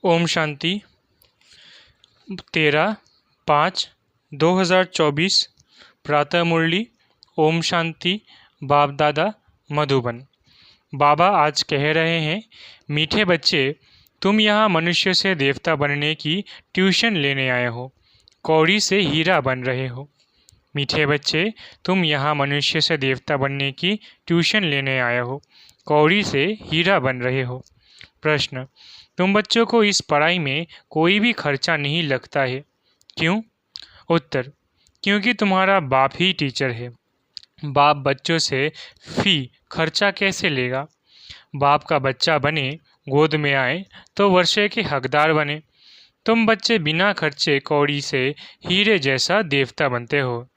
ओम शांति। 13/5/2024 प्रातः मुरली। ओम शांति। बाप दादा मधुबन। बाबा आज कह रहे हैं, मीठे बच्चे, तुम यहाँ मनुष्य से देवता बनने की ट्यूशन लेने आए हो, कौड़ी से हीरा बन रहे हो। मीठे बच्चे, तुम यहाँ मनुष्य से देवता बनने की ट्यूशन लेने आए हो, कौड़ी से हीरा बन रहे हो। प्रश्न, तुम बच्चों को इस पढ़ाई में कोई भी खर्चा नहीं लगता है, क्यों? उत्तर, क्योंकि तुम्हारा बाप ही टीचर है। बाप बच्चों से फी खर्चा कैसे लेगा? बाप का बच्चा बने, गोद में आए तो वर्षे के हकदार बने। तुम बच्चे बिना खर्चे कौड़ी से हीरे जैसा देवता बनते हो।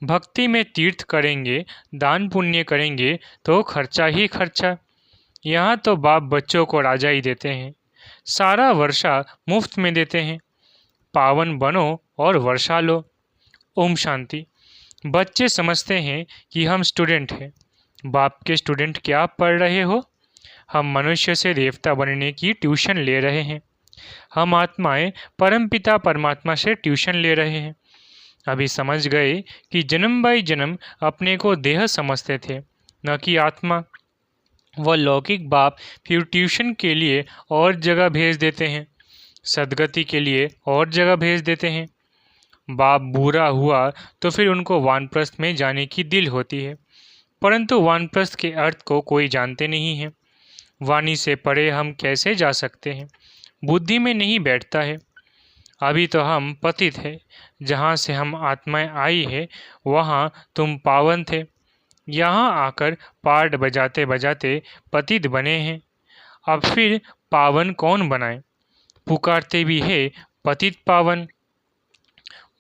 भक्ति में तीर्थ करेंगे, दान पुण्य करेंगे तो खर्चा ही खर्चा। यहाँ तो बाप बच्चों को राजा ही देते हैं, सारा वर्षा मुफ्त में देते हैं। पावन बनो और वर्षा लो। ओम शांति। बच्चे समझते हैं कि हम स्टूडेंट हैं। बाप के स्टूडेंट क्या पढ़ रहे हो? हम मनुष्य से देवता बनने की ट्यूशन ले रहे हैं। हम आत्माएं परमपिता परमात्मा से ट्यूशन ले रहे हैं। अभी समझ गए कि जन्म बाई जन्म अपने को देह समझते थे, न कि आत्मा। वह लौकिक बाप फिर ट्यूशन के लिए और जगह भेज देते हैं, सदगति के लिए और जगह भेज देते हैं। बाप बुरा हुआ तो फिर उनको वानप्रस्थ में जाने की दिल होती है, परंतु वानप्रस्थ के अर्थ को कोई जानते नहीं है। वाणी से परे हम कैसे जा सकते हैं? बुद्धि में नहीं बैठता है। अभी तो हम पतित हैं। जहाँ से हम आत्माएं आई है वहाँ तुम पावन थे। यहाँ आकर पार्ट बजाते बजाते पतित बने हैं। अब फिर पावन कौन बनाए? पुकारते भी है पतित पावन।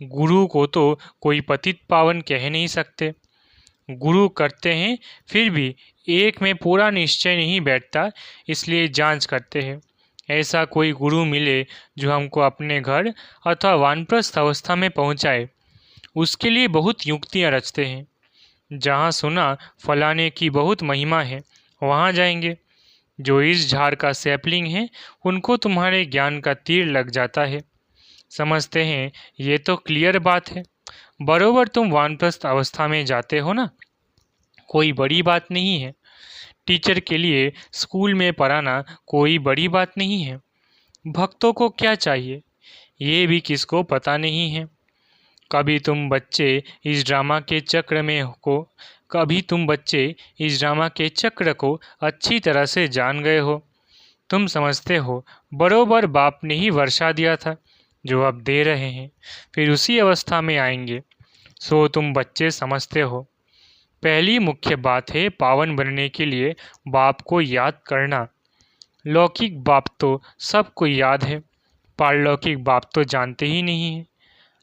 गुरु को तो कोई पतित पावन कह नहीं सकते। गुरु करते हैं, फिर भी एक में पूरा निश्चय नहीं बैठता, इसलिए जांच करते हैं। ऐसा कोई गुरु मिले जो हमको अपने घर अथवा वानप्रस्थ अवस्था में पहुंचाए, उसके लिए बहुत युक्तियां रचते हैं। जहाँ सुना फलाने की बहुत महिमा है, वहाँ जाएंगे। जो इस झाड़ का सैपलिंग है, उनको तुम्हारे ज्ञान का तीर लग जाता है। समझते हैं ये तो क्लियर बात है। बरोबर तुम वानप्रस्थ अवस्था में जाते हो ना, कोई बड़ी बात नहीं है। टीचर के लिए स्कूल में पढ़ाना कोई बड़ी बात नहीं है। भक्तों को क्या चाहिए, ये भी किसको पता नहीं है। कभी तुम बच्चे इस ड्रामा के चक्र को अच्छी तरह से जान गए हो। तुम समझते हो बरोबर बाप ने ही वर्षा दिया था, जो अब दे रहे हैं, फिर उसी अवस्था में आएंगे। सो तुम बच्चे समझते हो। पहली मुख्य बात है पावन बनने के लिए बाप को याद करना। लौकिक बाप तो सबको याद है, पारलौकिक बाप तो जानते ही नहीं है।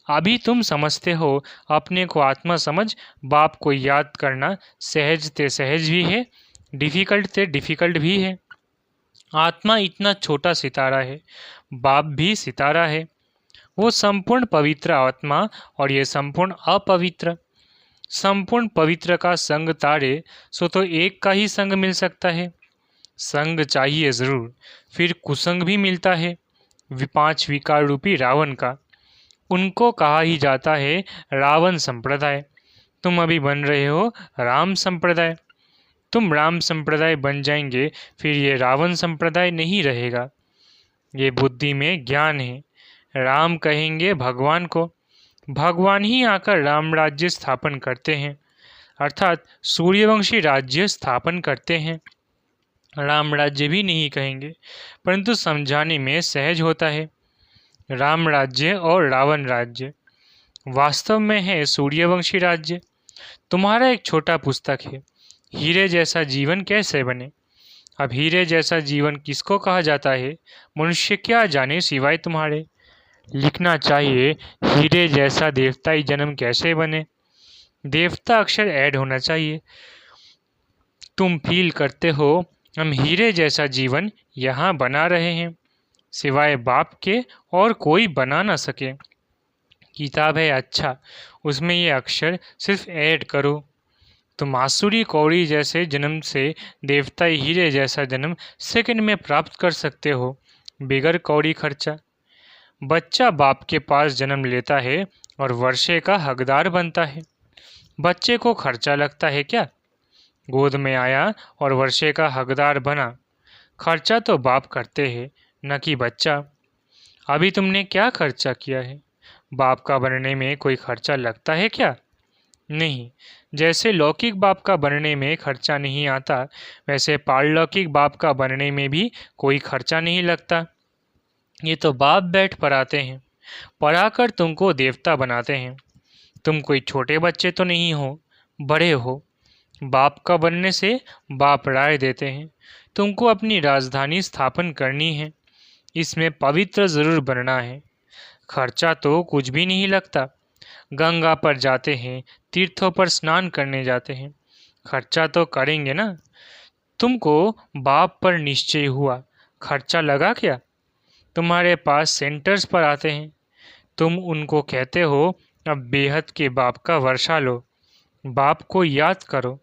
अभी तुम समझते हो अपने को आत्मा समझ बाप को याद करना सहज ते सहज भी है, डिफ़िकल्ट ते डिफ़िकल्ट भी है। आत्मा इतना छोटा सितारा है, बाप भी सितारा है। वो संपूर्ण पवित्र आत्मा और ये संपूर्ण अपवित्र। संपूर्ण पवित्र का संग तारे सो तो एक का ही संग मिल सकता है। संग चाहिए ज़रूर, फिर कुसंग भी मिलता है, 5 विकार रूपी रावण का। उनको कहा ही जाता है रावण संप्रदाय। तुम अभी बन रहे हो राम संप्रदाय। तुम राम संप्रदाय बन जाएंगे, फिर ये रावण संप्रदाय नहीं रहेगा। ये बुद्धि में ज्ञान है। राम कहेंगे भगवान को, भगवान ही आकर राम राज्य स्थापन करते हैं, अर्थात सूर्यवंशी राज्य स्थापन करते हैं। राम राज्य भी नहीं कहेंगे, परंतु समझाने में सहज होता है। राम राज्य और रावण राज्य वास्तव में है सूर्यवंशी राज्य। तुम्हारा एक छोटा पुस्तक है, हीरे जैसा जीवन कैसे बने। अब हीरे जैसा जीवन किसको कहा जाता है, मनुष्य क्या जाने सिवाय तुम्हारे। लिखना चाहिए हीरे जैसा देवताई जन्म कैसे बने। देवता अक्षर ऐड होना चाहिए। तुम फील करते हो हम हीरे जैसा जीवन यहाँ बना रहे हैं, सिवाय बाप के और कोई बना ना सके। किताब है अच्छा, उसमें ये अक्षर सिर्फ ऐड करो। तुम आसुरी कौड़ी जैसे जन्म से देवता हीरे जैसा जन्म सेकंड में प्राप्त कर सकते हो, बिगर कौड़ी खर्चा। बच्चा बाप के पास जन्म लेता है और वर्षे का हकदार बनता है। बच्चे को खर्चा लगता है क्या? गोद में आया और वर्षे का हकदार बना। खर्चा तो बाप करते हैं, न कि बच्चा। अभी तुमने क्या खर्चा किया है? बाप का बनने में कोई खर्चा लगता है क्या? नहीं। जैसे लौकिक बाप का बनने में खर्चा नहीं आता, वैसे पारलौकिक बाप का बनने में भी कोई खर्चा नहीं लगता। ये तो बाप बैठ पढ़ाते हैं, पढ़ाकर तुमको देवता बनाते हैं। तुम कोई छोटे बच्चे तो नहीं हो, बड़े हो। बाप का बनने से बाप राय देते हैं, तुमको अपनी राजधानी स्थापन करनी है। इसमें पवित्र ज़रूर बनना है। खर्चा तो कुछ भी नहीं लगता। गंगा पर जाते हैं, तीर्थों पर स्नान करने जाते हैं, खर्चा तो करेंगे ना। तुमको बाप पर निश्चय हुआ, खर्चा लगा क्या? तुम्हारे पास सेंटर्स पर आते हैं, तुम उनको कहते हो अब बेहद के बाप का वर्षा लो, बाप को याद करो।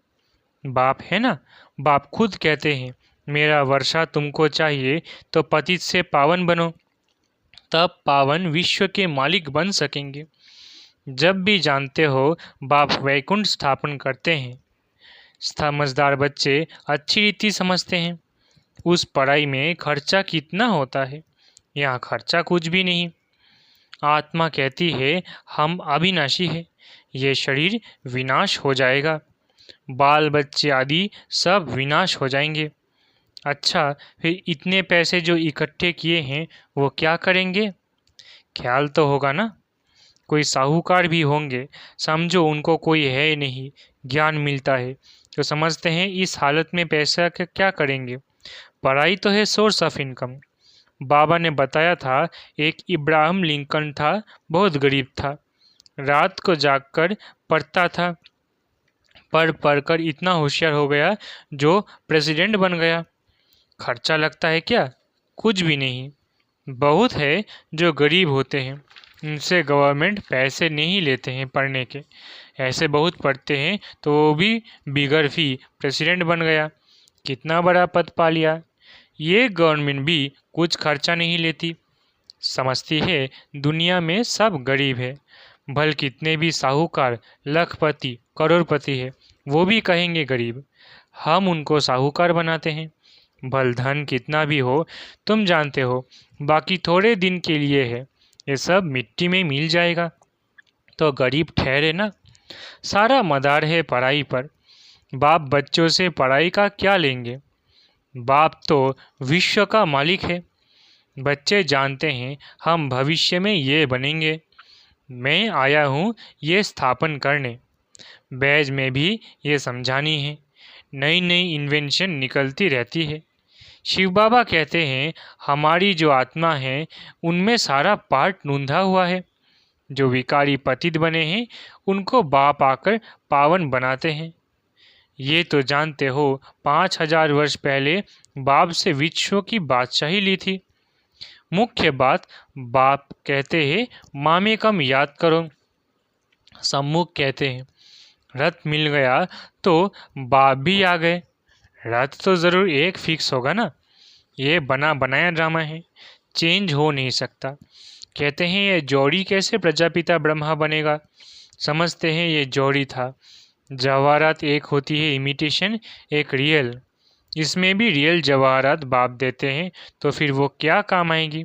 बाप है ना, बाप खुद कहते हैं मेरा वर्षा तुमको चाहिए तो पतित से पावन बनो, तब पावन विश्व के मालिक बन सकेंगे। जब भी जानते हो बाप वैकुंठ स्थापन करते हैं। समझदार बच्चे अच्छी रीति समझते हैं। उस पढ़ाई में खर्चा कितना होता है? यहाँ खर्चा कुछ भी नहीं। आत्मा कहती है हम अविनाशी है, ये शरीर विनाश हो जाएगा, बाल बच्चे आदि सब विनाश हो जाएंगे। अच्छा, फिर इतने पैसे जो इकट्ठे किए हैं वो क्या करेंगे? ख्याल तो होगा ना। कोई साहूकार भी होंगे, समझो उनको कोई है नहीं, ज्ञान मिलता है तो समझते हैं इस हालत में पैसा क्या करेंगे। पढ़ाई तो है सोर्स ऑफ इनकम। बाबा ने बताया था एक इब्राहिम लिंकन था, बहुत गरीब था, रात को जागकर पढ़ता था, पढ़ कर इतना होशियार हो गया जो प्रेसिडेंट बन गया। खर्चा लगता है क्या? कुछ भी नहीं। बहुत है जो गरीब होते हैं, उनसे गवर्नमेंट पैसे नहीं लेते हैं पढ़ने के। ऐसे बहुत पढ़ते हैं तो वो भी बिगर फी प्रेसिडेंट बन गया, कितना बड़ा पद पा लिया। ये गवर्नमेंट भी कुछ खर्चा नहीं लेती, समझती है दुनिया में सब गरीब है। भल कितने भी साहूकार लखपति करोड़पति है, वो भी कहेंगे गरीब। हम उनको साहूकार बनाते हैं। भल धन कितना भी हो, तुम जानते हो, बाकी थोड़े दिन के लिए है, ये सब मिट्टी में मिल जाएगा, तो गरीब ठहरे ना। सारा मदार है पढ़ाई पर। बाप बच्चों से पढ़ाई का क्या लेंगे? बाप तो विश्व का मालिक है। बच्चे जानते हैं हम भविष्य में ये बनेंगे, मैं आया हूँ ये स्थापन करने। बैज में भी ये समझानी है, नई नई इन्वेंशन निकलती रहती है। शिव बाबा कहते हैं हमारी जो आत्मा है उनमें सारा पार्ट नूंधा हुआ है। जो विकारी पतित बने हैं उनको बाप आकर पावन बनाते हैं। ये तो जानते हो 5000 वर्ष पहले बाप से विश्व की बादशाही ली थी। मुख्य बात बाप कहते हैं मामे कम याद करो। सम्मुख कहते हैं रथ मिल गया तो बाप भी आ गए। रथ तो ज़रूर एक फिक्स होगा ना, ये बना बनाया ड्रामा है, चेंज हो नहीं सकता। कहते हैं ये जोड़ी कैसे प्रजापिता ब्रह्मा बनेगा? समझते हैं ये जोड़ी था। जवाहरात एक होती है इमिटेशन, एक रियल। इसमें भी रियल जवाहरात बाप देते हैं तो फिर वो क्या काम आएगी?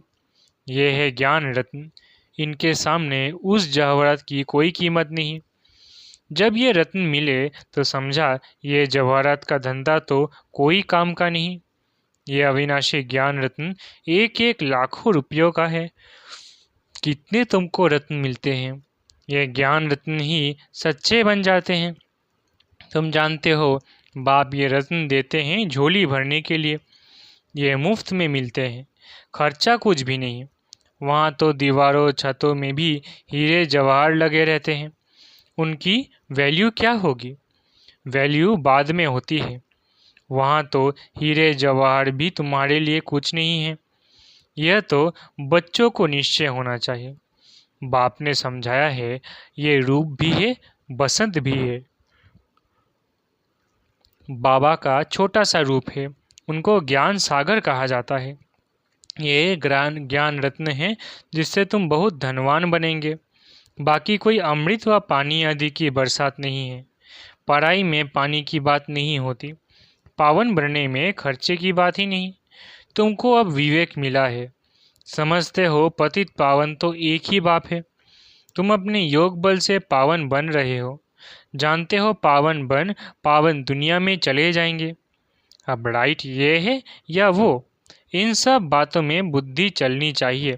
ये है ज्ञान रत्न, इनके सामने उस जवाहरात की कोई कीमत नहीं। जब ये रत्न मिले तो समझा ये जवाहरात का धंधा तो कोई काम का नहीं। ये अविनाशी ज्ञान रत्न एक एक लाखों रुपयों का है। कितने तुमको रत्न मिलते हैं, ये ज्ञान रत्न ही सच्चे बन जाते हैं। तुम जानते हो बाप ये रत्न देते हैं झोली भरने के लिए, ये मुफ्त में मिलते हैं, खर्चा कुछ भी नहीं। वहाँ तो दीवारों छतों में भी हीरे जवाहर लगे रहते हैं, उनकी वैल्यू क्या होगी? वैल्यू बाद में होती है। वहाँ तो हीरे जवाहर भी तुम्हारे लिए कुछ नहीं है। यह तो बच्चों को निश्चय होना चाहिए। बाप ने समझाया है ये रूप भी है, बसंत भी है। बाबा का छोटा सा रूप है, उनको ज्ञान सागर कहा जाता है। ये ज्ञान रत्न है जिससे तुम बहुत धनवान बनेंगे। बाकी कोई अमृत व पानी आदि की बरसात नहीं है। पढ़ाई में पानी की बात नहीं होती, पावन बनने में खर्चे की बात ही नहीं। तुमको अब विवेक मिला है, समझते हो पतित पावन तो एक ही बाप है। तुम अपने योग बल से पावन बन रहे हो, जानते हो पावन बन पावन दुनिया में चले जाएंगे। अब राइट ये है या वो, इन सब बातों में बुद्धि चलनी चाहिए।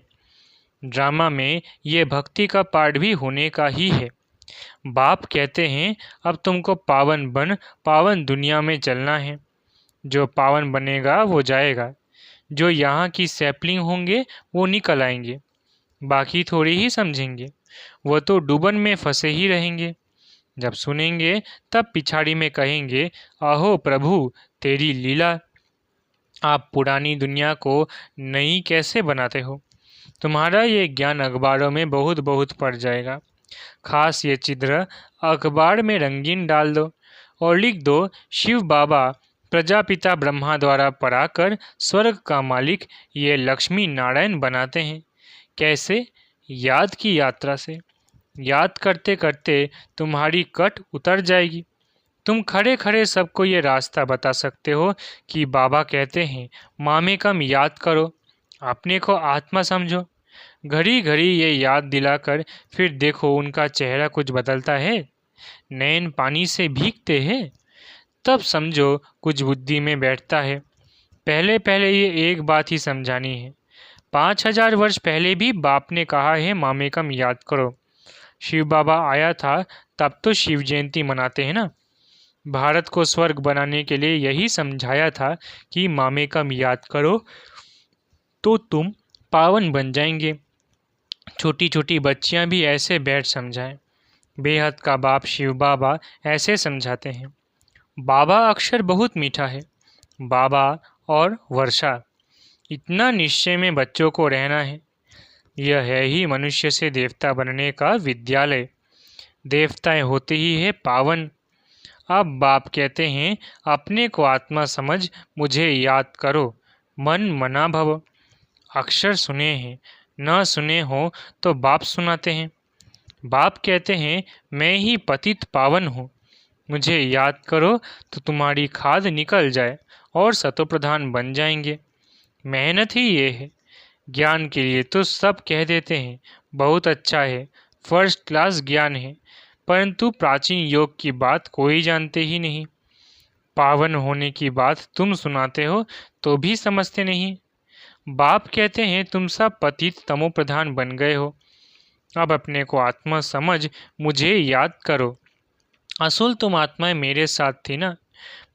ड्रामा में ये भक्ति का पार्ट भी होने का ही है। बाप कहते हैं अब तुमको पावन बन पावन दुनिया में चलना है। जो पावन बनेगा वो जाएगा, जो यहाँ की सैपलिंग होंगे वो निकल आएंगे, बाकी थोड़ी ही समझेंगे, वो तो डूबन में फंसे ही रहेंगे। जब सुनेंगे तब पिछाड़ी में कहेंगे, आहो प्रभु तेरी लीला, आप पुरानी दुनिया को नई कैसे बनाते हो। तुम्हारा ये ज्ञान अखबारों में बहुत बहुत पड़ जाएगा। खास ये चित्र अखबार में रंगीन डाल दो और लिख दो, शिव बाबा प्रजापिता ब्रह्मा द्वारा पढ़ाकर स्वर्ग का मालिक ये लक्ष्मी नारायण बनाते हैं। कैसे? याद की यात्रा से। याद करते करते तुम्हारी कट उतर जाएगी। तुम खड़े खड़े सबको ये रास्ता बता सकते हो कि बाबा कहते हैं मामे कम याद करो, अपने को आत्मा समझो। घड़ी घड़ी ये याद दिलाकर फिर देखो उनका चेहरा कुछ बदलता है, नैन पानी से भीगते हैं, तब समझो कुछ बुद्धि में बैठता है। पहले पहले ये एक बात ही समझानी है। 5000 वर्ष पहले भी बाप ने कहा है मामे कम याद करो। शिव बाबा आया था तब तो शिव जयंती मनाते हैं ना। भारत को स्वर्ग बनाने के लिए यही समझाया था कि मामे कम याद करो तो तुम पावन बन जाएंगे। छोटी छोटी बच्चियां भी ऐसे बैठ समझाएं। बेहद का बाप शिव बाबा ऐसे समझाते हैं। बाबा अक्षर बहुत मीठा है। बाबा और वर्षा, इतना निश्चय में बच्चों को रहना है। यह है ही मनुष्य से देवता बनने का विद्यालय। देवताएं होते ही है पावन। अब बाप कहते हैं अपने को आत्मा समझ मुझे याद करो, मन मना भव। अक्षर सुने हैं, न सुने हो तो बाप सुनाते हैं। बाप कहते हैं मैं ही पतित पावन हूँ, मुझे याद करो तो तुम्हारी खाद निकल जाए और सतोप्रधान बन जाएंगे। मेहनत ही ये है। ज्ञान के लिए तो सब कह देते हैं बहुत अच्छा है, फर्स्ट क्लास ज्ञान है, परंतु प्राचीन योग की बात कोई जानते ही नहीं। पावन होने की बात तुम सुनाते हो तो भी समझते नहीं। बाप कहते हैं तुम सब पतित तमो प्रधान बन गए हो, अब अपने को आत्मा समझ मुझे याद करो। असल तुम आत्माएं मेरे साथ थी ना,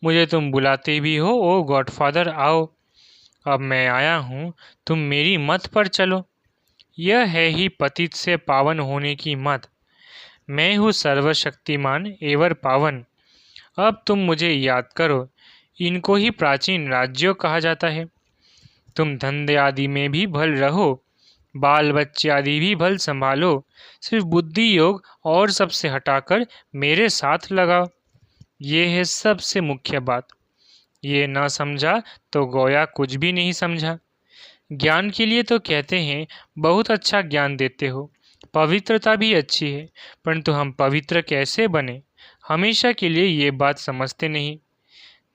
मुझे तुम बुलाते भी हो ओ गॉडफादर आओ। अब मैं आया हूँ, तुम मेरी मत पर चलो। यह है ही पतित से पावन होने की मत। मैं हूँ सर्वशक्तिमान एवं पावन। अब तुम मुझे याद करो। इनको ही प्राचीन राज्यों कहा जाता है। तुम धंधे आदि में भी भल रहो, बाल बच्चे आदि भी भल संभालो, सिर्फ बुद्धि योग और सबसे हटाकर मेरे साथ लगाओ। ये है सबसे मुख्य बात। ये ना समझा तो गोया कुछ भी नहीं समझा। ज्ञान के लिए तो कहते हैं बहुत अच्छा ज्ञान देते हो, पवित्रता भी अच्छी है, परंतु हम पवित्र कैसे बने हमेशा के लिए ये बात समझते नहीं।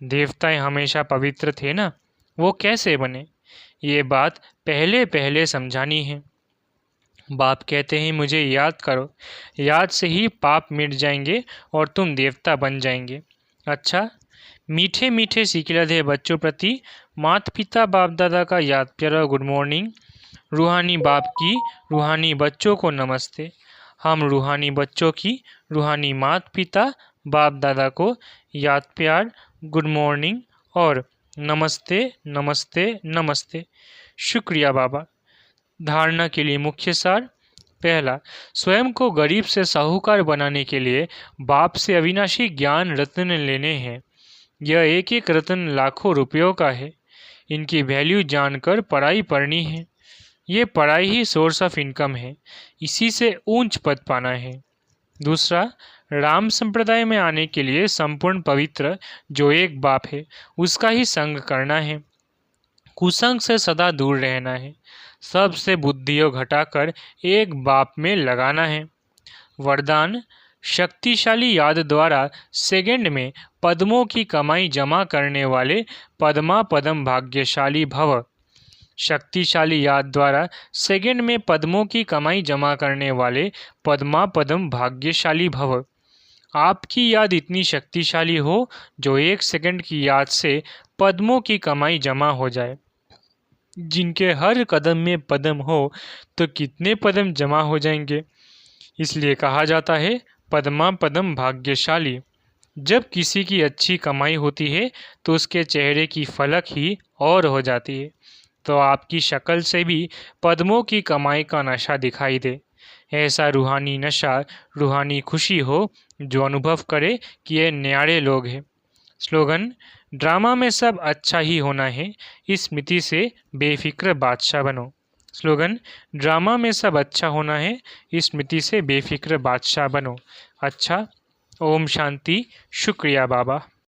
देवताएं हमेशा पवित्र थे ना, वो कैसे बने ये बात पहले पहले समझानी है। बाप कहते हैं मुझे याद करो, याद से ही पाप मिट जाएंगे और तुम देवता बन जाएंगे। अच्छा, मीठे मीठे सिकिलधे बच्चों प्रति माता पिता बाप दादा का याद प्यारा गुड मॉर्निंग। रूहानी बाप की रूहानी बच्चों को नमस्ते। हम रूहानी बच्चों की रूहानी माता पिता बाप दादा को याद प्यार गुड मॉर्निंग और नमस्ते नमस्ते नमस्ते। शुक्रिया बाबा। धारणा के लिए मुख्य सार। पहला, स्वयं को गरीब से साहूकार बनाने के लिए बाप से अविनाशी ज्ञान रत्न लेने हैं। यह एक एक रत्न लाखों रुपयों का है। इनकी वैल्यू जानकर पढ़ाई पढ़नी है। ये पढ़ाई ही सोर्स ऑफ इनकम है, इसी से ऊंच पद पाना है। दूसरा, राम संप्रदाय में आने के लिए संपूर्ण पवित्र जो एक बाप है उसका ही संग करना है। कुसंग से सदा दूर रहना है। सबसे बुद्धियों घटाकर एक बाप में लगाना है। वरदान, शक्तिशाली याद द्वारा सेकंड में पद्मों की कमाई जमा करने वाले पद्मा पदम भाग्यशाली भव। शक्तिशाली याद द्वारा सेकंड में पद्मों की कमाई जमा करने वाले पद्मा पदम भाग्यशाली भव। आपकी याद इतनी शक्तिशाली हो जो 1 सेकंड की याद से पद्मों की कमाई जमा हो जाए। जिनके हर कदम में पद्म हो तो कितने पद्म जमा हो जाएंगे। इसलिए कहा जाता है पद्मा पदम भाग्यशाली। जब किसी की अच्छी कमाई होती है तो उसके चेहरे की फलक ही और हो जाती है। तो आपकी शक्ल से भी पद्मों की कमाई का नशा दिखाई दे। ऐसा रूहानी नशा, रूहानी खुशी हो जो अनुभव करे कि ये न्यारे लोग हैं। स्लोगन, ड्रामा में सब अच्छा ही होना है, इस स्मृति से बेफिक्र बादशाह बनो। स्लोगन, ड्रामा में सब अच्छा होना है, इस स्मृति से बेफिक्र बादशाह बनो। अच्छा, ओम शांति। शुक्रिया बाबा।